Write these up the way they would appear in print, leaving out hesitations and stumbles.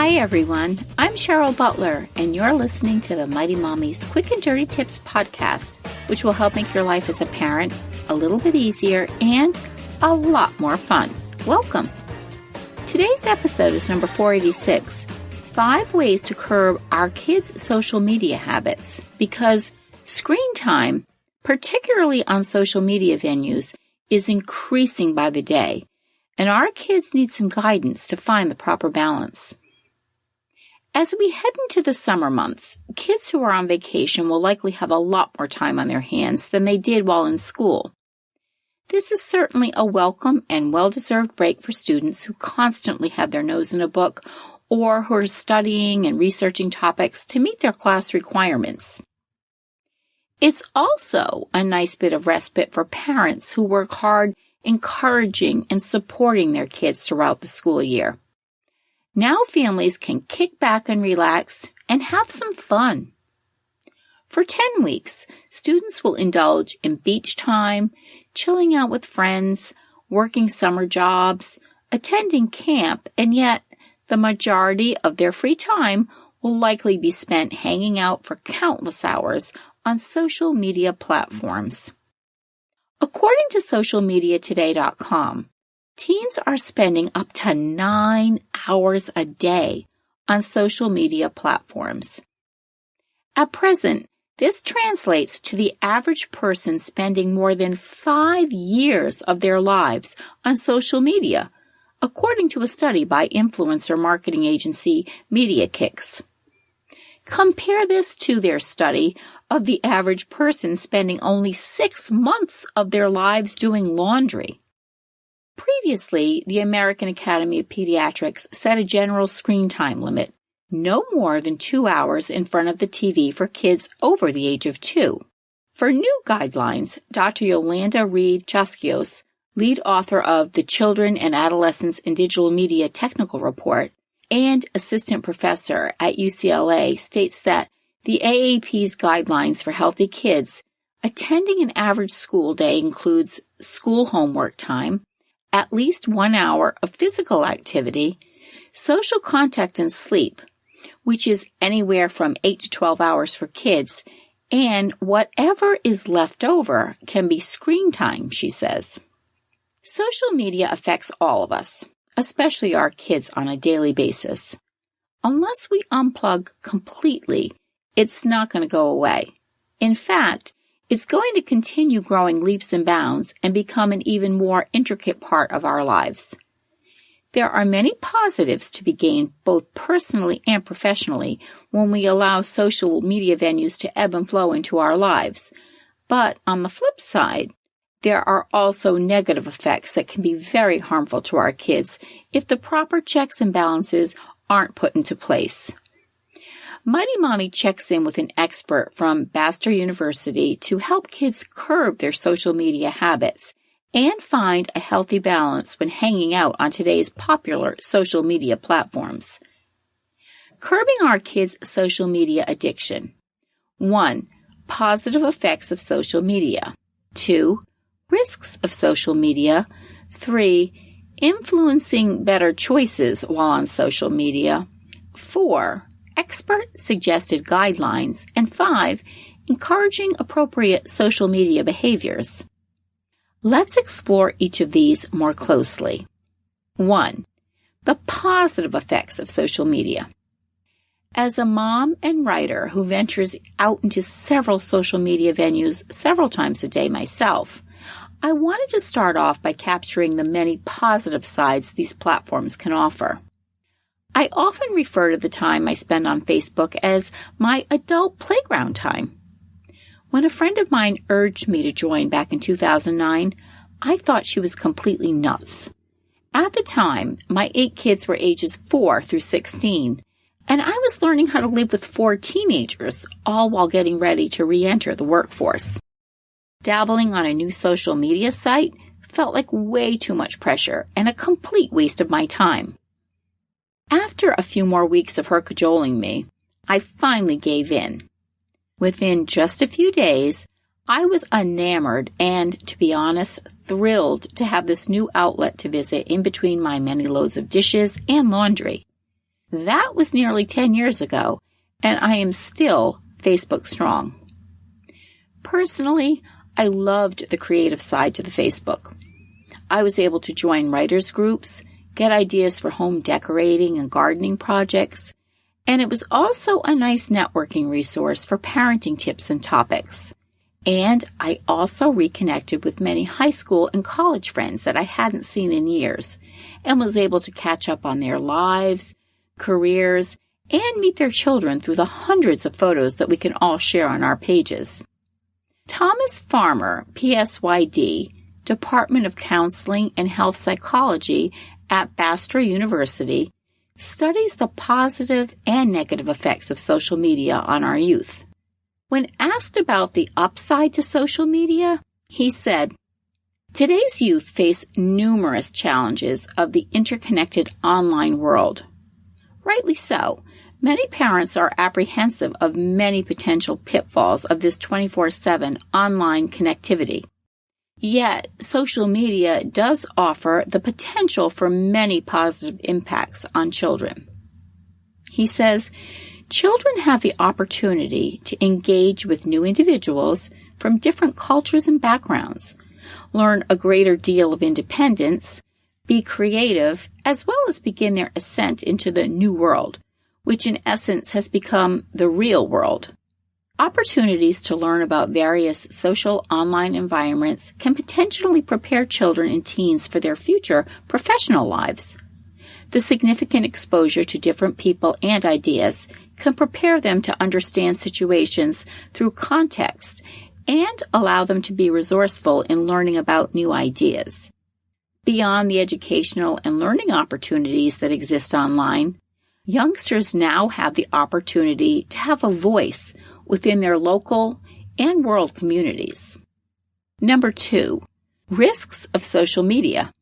Hi everyone, I'm Cheryl Butler, and you're listening to the Mighty Mommy's Quick and Dirty Tips podcast, which will help make your life as a parent a little bit easier and a lot more fun. Welcome! Today's episode is number 486, 5 ways to curb our kids' social media habits, because screen time, particularly on social media venues, is increasing by the day, and our kids need some guidance to find the proper balance. As we head into the summer months, kids who are on vacation will likely have a lot more time on their hands than they did while in school. This is certainly a welcome and well-deserved break for students who constantly have their nose in a book or who are studying and researching topics to meet their class requirements. It's also a nice bit of respite for parents who work hard encouraging and supporting their kids throughout the school year. Now families can kick back and relax and have some fun. For 10 weeks, students will indulge in beach time, chilling out with friends, working summer jobs, attending camp, and yet the majority of their free time will likely be spent hanging out for countless hours on social media platforms. According to socialmediatoday.com, teens are spending up to 9 hours a day on social media platforms. At present, this translates to the average person spending more than 5 years of their lives on social media, according to a study by influencer marketing agency MediaKicks. Compare this to their study of the average person spending only 6 months of their lives doing laundry. Previously, the American Academy of Pediatrics set a general screen time limit, no more than 2 hours in front of the TV for kids over the age of 2. For new guidelines, Dr. Yolanda Reed-Chaskios, lead author of the Children and Adolescents in Digital Media Technical Report and assistant professor at UCLA, states that the AAP's guidelines for healthy kids attending an average school day includes school homework time, at least 1 hour of physical activity, social contact and sleep, which is anywhere from 8 to 12 hours for kids, and whatever is left over can be screen time, she says. Social media affects all of us, especially our kids, on a daily basis. Unless we unplug completely, it's not going to go away. In fact, it's going to continue growing leaps and bounds and become an even more intricate part of our lives. There are many positives to be gained both personally and professionally when we allow social media venues to ebb and flow into our lives. But on the flip side, there are also negative effects that can be very harmful to our kids if the proper checks and balances aren't put into place. Mighty Mommy checks in with an expert from Bastyr University to help kids curb their social media habits and find a healthy balance when hanging out on today's popular social media platforms. Curbing our kids' social media addiction. 1. Positive effects of social media. 2. Risks of social media. 3. Influencing better choices while on social media. 4. Expert-suggested guidelines. And 5. Encouraging appropriate social media behaviors. Let's explore each of these more closely. 1. The positive effects of social media. As a mom and writer who ventures out into several social media venues several times a day myself, I wanted to start off by capturing the many positive sides these platforms can offer. I often refer to the time I spend on Facebook as my adult playground time. When a friend of mine urged me to join back in 2009, I thought she was completely nuts. At the time, my 8 kids were ages 4 through 16, and I was learning how to live with 4 teenagers, all while getting ready to re-enter the workforce. Dabbling on a new social media site felt like way too much pressure and a complete waste of my time. After a few more weeks of her cajoling me, I finally gave in. Within just a few days, I was enamored and, to be honest, thrilled to have this new outlet to visit in between my many loads of dishes and laundry. That was nearly 10 years ago, and I am still Facebook strong. Personally, I loved the creative side to the Facebook. I was able to join writers' groups, get ideas for home decorating and gardening projects, and it was also a nice networking resource for parenting tips and topics. And I also reconnected with many high school and college friends that I hadn't seen in years, and was able to catch up on their lives, careers, and meet their children through the hundreds of photos that we can all share on our pages. Thomas Farmer, PSYD, Department of Counseling and Health Psychology at Bastrop University, studies the positive and negative effects of social media on our youth. When asked about the upside to social media, he said, "Today's youth face numerous challenges of the interconnected online world. Rightly so. Many parents are apprehensive of many potential pitfalls of this 24/7 online connectivity. Yet, social media does offer the potential for many positive impacts on children." He says, "Children have the opportunity to engage with new individuals from different cultures and backgrounds, learn a greater deal of independence, be creative, as well as begin their ascent into the new world, which in essence has become the real world. Opportunities to learn about various social online environments can potentially prepare children and teens for their future professional lives. The significant exposure to different people and ideas can prepare them to understand situations through context and allow them to be resourceful in learning about new ideas. Beyond the educational and learning opportunities that exist online, youngsters now have the opportunity to have a voice within their local and world communities." Number 2, risks of social media.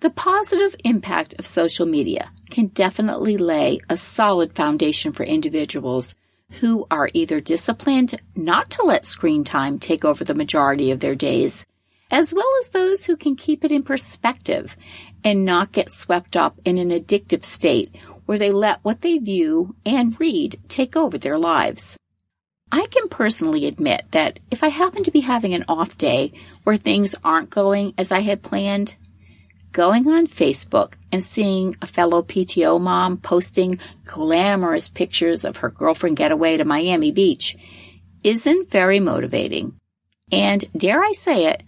The positive impact of social media can definitely lay a solid foundation for individuals who are either disciplined not to let screen time take over the majority of their days, as well as those who can keep it in perspective and not get swept up in an addictive state where they let what they view and read take over their lives. I can personally admit that if I happen to be having an off day where things aren't going as I had planned, going on Facebook and seeing a fellow PTO mom posting glamorous pictures of her girlfriend getaway to Miami Beach isn't very motivating, and, dare I say it,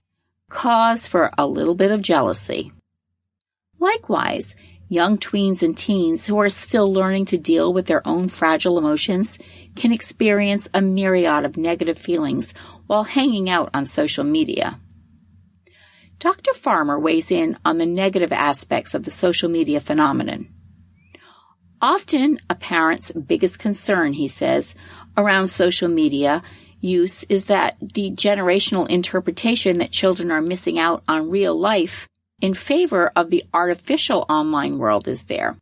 cause for a little bit of jealousy. Likewise, young tweens and teens who are still learning to deal with their own fragile emotions can experience a myriad of negative feelings while hanging out on social media. Dr. Farmer weighs in on the negative aspects of the social media phenomenon. Often, a parent's biggest concern, he says, around social media use is that the generational interpretation that children are missing out on real life in favor of the artificial online world is there.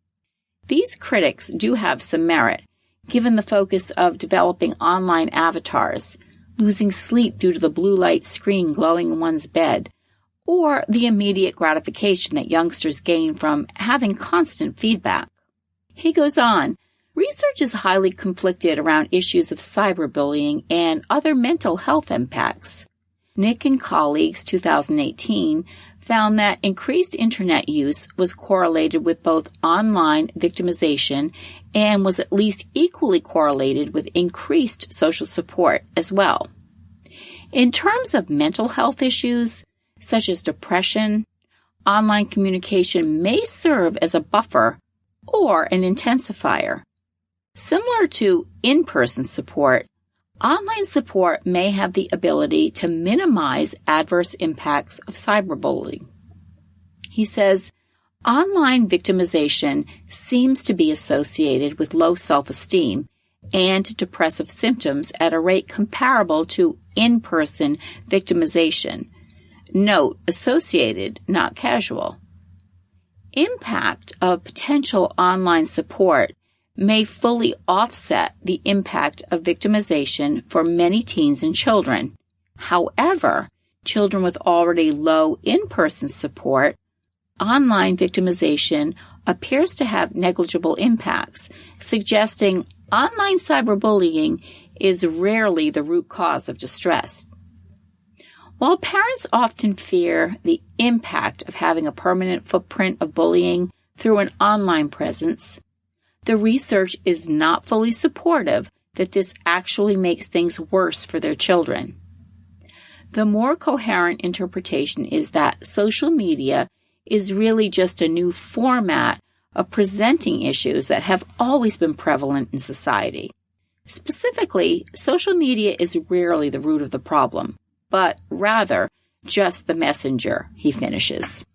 These critics do have some merit, given the focus of developing online avatars, losing sleep due to the blue light screen glowing in one's bed, or the immediate gratification that youngsters gain from having constant feedback. He goes on, research is highly conflicted around issues of cyberbullying and other mental health impacts. Nick and colleagues, 2018, found that increased internet use was correlated with both online victimization and was at least equally correlated with increased social support as well. In terms of mental health issues, such as depression, online communication may serve as a buffer or an intensifier. Similar to in-person support, online support may have the ability to minimize adverse impacts of cyberbullying. He says, online victimization seems to be associated with low self-esteem and depressive symptoms at a rate comparable to in-person victimization. Note, associated, not casual. Impact of potential online support may fully offset the impact of victimization for many teens and children. However, children with already low in-person support, online victimization appears to have negligible impacts, suggesting online cyberbullying is rarely the root cause of distress. While parents often fear the impact of having a permanent footprint of bullying through an online presence, the research is not fully supportive that this actually makes things worse for their children. The more coherent interpretation is that social media is really just a new format of presenting issues that have always been prevalent in society. Specifically, social media is rarely the root of the problem, but rather just the messenger, he finishes.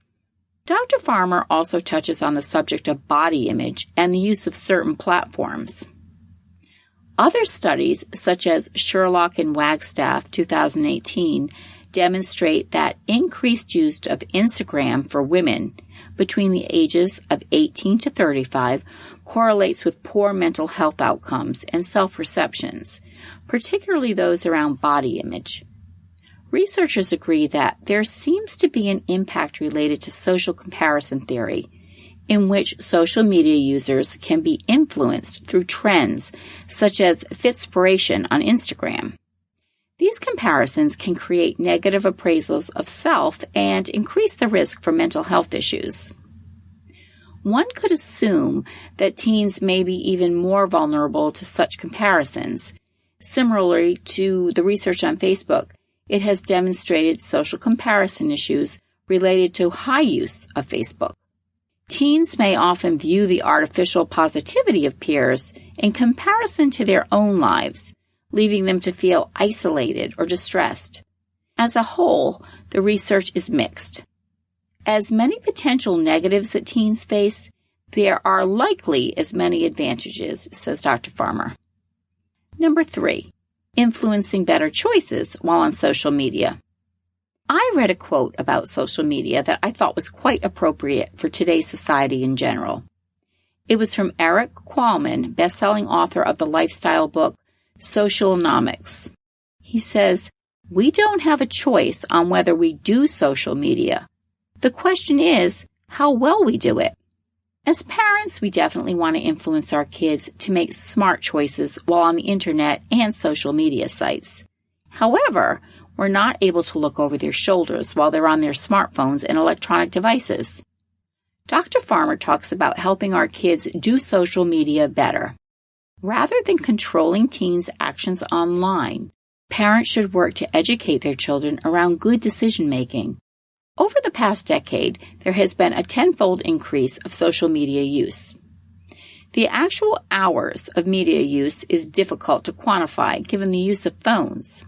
Dr. Farmer also touches on the subject of body image and the use of certain platforms. Other studies, such as Sherlock and Wagstaff 2018, demonstrate that increased use of Instagram for women between the ages of 18 to 35 correlates with poor mental health outcomes and self-perceptions, particularly those around body image. Researchers agree that there seems to be an impact related to social comparison theory, in which social media users can be influenced through trends such as Fitspiration on Instagram. These comparisons can create negative appraisals of self and increase the risk for mental health issues. One could assume that teens may be even more vulnerable to such comparisons. Similarly to the research on Facebook, it has demonstrated social comparison issues related to high use of Facebook. Teens may often view the artificial positivity of peers in comparison to their own lives, leaving them to feel isolated or distressed. As a whole, the research is mixed. As many potential negatives that teens face, there are likely as many advantages, says Dr. Farmer. Number 3, influencing better choices while on social media. I read a quote about social media that I thought was quite appropriate for today's society in general. It was from Eric Qualman, best-selling author of the lifestyle book Socialnomics. He says, "We don't have a choice on whether we do social media. The question is how well we do it." As parents, we definitely want to influence our kids to make smart choices while on the internet and social media sites. However, we're not able to look over their shoulders while they're on their smartphones and electronic devices. Dr. Farmer talks about helping our kids do social media better. Rather than controlling teens' actions online, parents should work to educate their children around good decision-making. Over the past decade, there has been a tenfold increase of social media use. The actual hours of media use is difficult to quantify given the use of phones.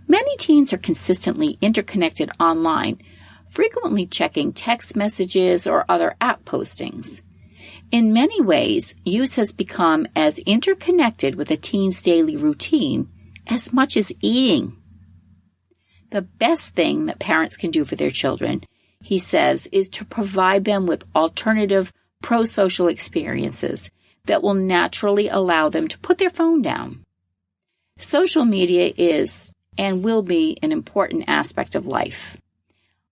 Many teens are consistently interconnected online, frequently checking text messages or other app postings. In many ways, use has become as interconnected with a teen's daily routine as much as eating. The best thing that parents can do for their children, he says, is to provide them with alternative pro-social experiences that will naturally allow them to put their phone down. Social media is and will be an important aspect of life.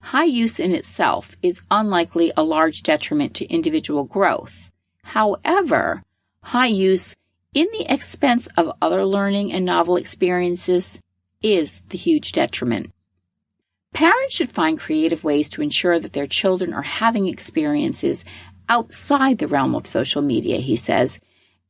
High use in itself is unlikely a large detriment to individual growth. However, high use in the expense of other learning and novel experiences is the huge detriment. Parents should find creative ways to ensure that their children are having experiences outside the realm of social media, he says,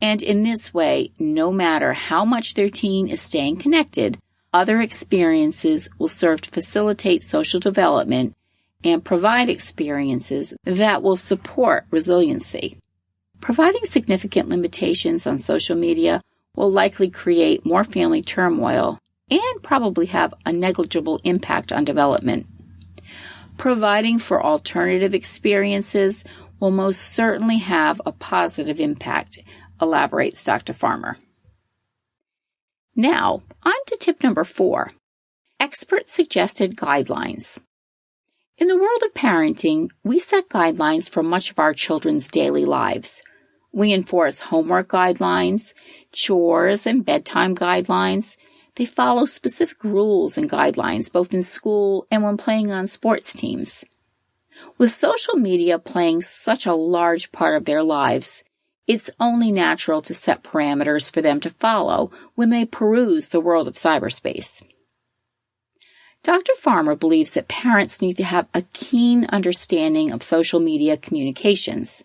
and in this way, no matter how much their teen is staying connected, other experiences will serve to facilitate social development and provide experiences that will support resiliency. Providing significant limitations on social media will likely create more family turmoil and probably have a negligible impact on development. Providing for alternative experiences will most certainly have a positive impact, elaborates Dr. Farmer. Now, on to tip number 4, expert-suggested guidelines. In the world of parenting, we set guidelines for much of our children's daily lives. We enforce homework guidelines, chores and bedtime guidelines. They follow specific rules and guidelines both in school and when playing on sports teams. With social media playing such a large part of their lives, it's only natural to set parameters for them to follow when they peruse the world of cyberspace. Dr. Farmer believes that parents need to have a keen understanding of social media communications.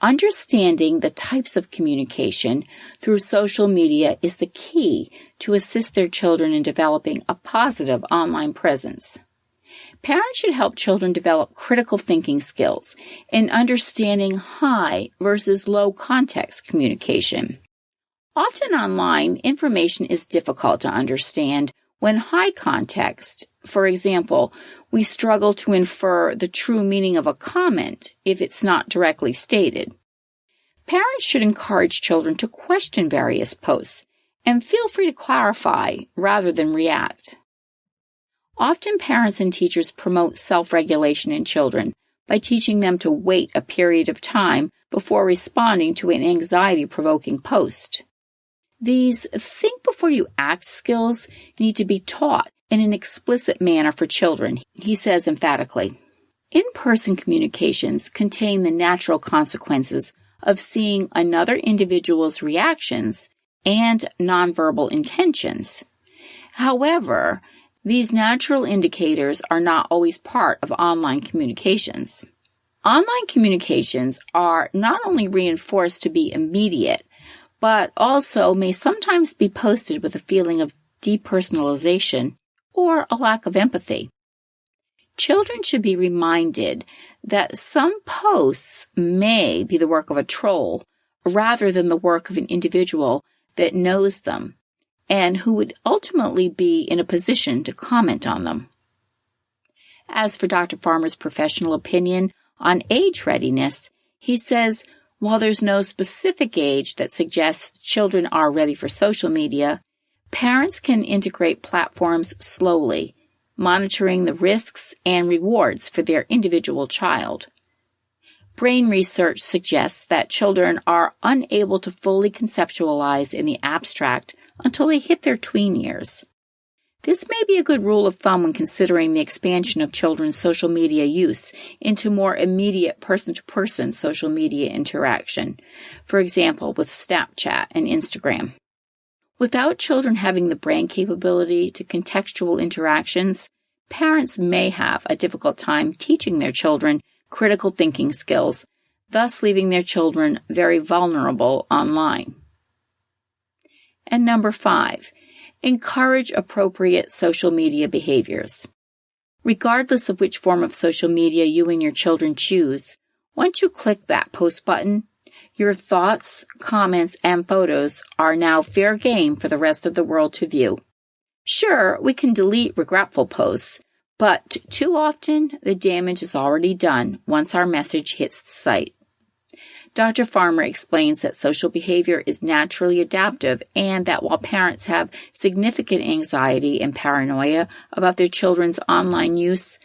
Understanding the types of communication through social media is the key to assist their children in developing a positive online presence. Parents should help children develop critical thinking skills in understanding high versus low context communication. Often online, information is difficult to understand when high context. For example, we struggle to infer the true meaning of a comment if it's not directly stated. Parents should encourage children to question various posts and feel free to clarify rather than react. Often parents and teachers promote self-regulation in children by teaching them to wait a period of time before responding to an anxiety-provoking post. These think before you act skills need to be taught in an explicit manner for children, he says emphatically. In-person communications contain the natural consequences of seeing another individual's reactions and nonverbal intentions. However, these natural indicators are not always part of online communications. Online communications are not only reinforced to be immediate, but also may sometimes be posted with a feeling of depersonalization or a lack of empathy. Children should be reminded that some posts may be the work of a troll rather than the work of an individual that knows them and who would ultimately be in a position to comment on them. As for Dr. Farmer's professional opinion on age readiness, he says, while there's no specific age that suggests children are ready for social media, parents can integrate platforms slowly, monitoring the risks and rewards for their individual child. Brain research suggests that children are unable to fully conceptualize in the abstract until they hit their tween years. This may be a good rule of thumb when considering the expansion of children's social media use into more immediate person-to-person social media interaction, for example, with Snapchat and Instagram. Without children having the brain capability to contextual interactions, parents may have a difficult time teaching their children critical thinking skills, thus leaving their children very vulnerable online. And number 5, encourage appropriate social media behaviors. Regardless of which form of social media you and your children choose, once you click that post button, your thoughts, comments, and photos are now fair game for the rest of the world to view. Sure, we can delete regretful posts, but too often the damage is already done once our message hits the site. Dr. Farmer explains that social behavior is naturally adaptive and that while parents have significant anxiety and paranoia about their children's online use,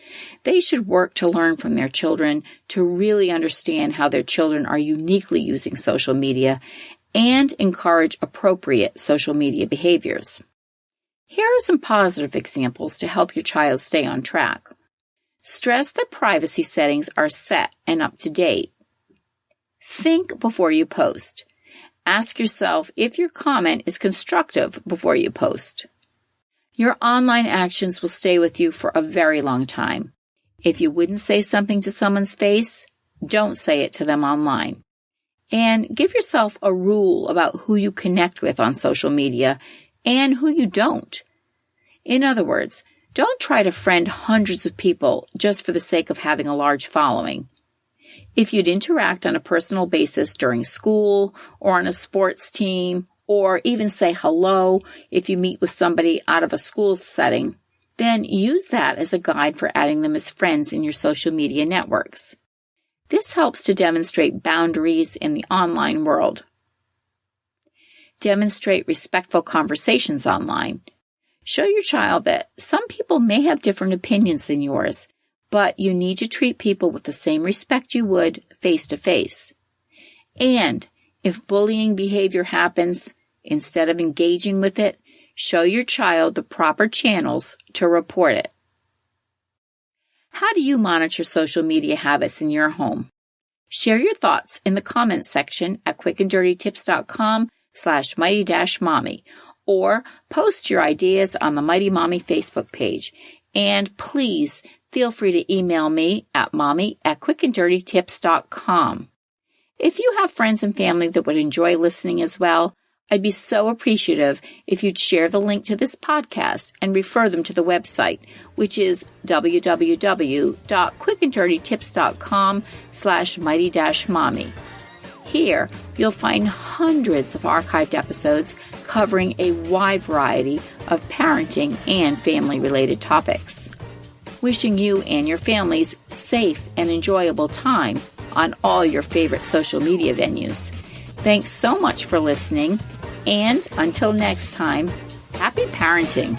they should work to learn from their children to really understand how their children are uniquely using social media and encourage appropriate social media behaviors. Here are some positive examples to help your child stay on track. Stress that privacy settings are set and up to date. Think before you post. Ask yourself if your comment is constructive before you post. Your online actions will stay with you for a very long time. If you wouldn't say something to someone's face, don't say it to them online. And give yourself a rule about who you connect with on social media and who you don't. In other words, don't try to friend hundreds of people just for the sake of having a large following. If you'd interact on a personal basis during school or on a sports team, or even say hello if you meet with somebody out of a school setting, then use that as a guide for adding them as friends in your social media networks. This helps to demonstrate boundaries in the online world. Demonstrate respectful conversations online. Show your child that some people may have different opinions than yours, but you need to treat people with the same respect you would face-to-face. And if bullying behavior happens, instead of engaging with it, show your child the proper channels to report it. How do you monitor social media habits in your home? Share your thoughts in the comments section at quickanddirtytips.com/mighty-mommy, or post your ideas on the Mighty Mommy Facebook page. And please feel free to email me at mommy@quickanddirtytips.com. If you have friends and family that would enjoy listening as well, I'd be so appreciative if you'd share the link to this podcast and refer them to the website, which is www.quickanddirtytips.com/mighty-mommy. Here, you'll find hundreds of archived episodes covering a wide variety of parenting and family-related topics. Wishing you and your families safe and enjoyable time on all your favorite social media venues. Thanks so much for listening, and until next time, happy parenting.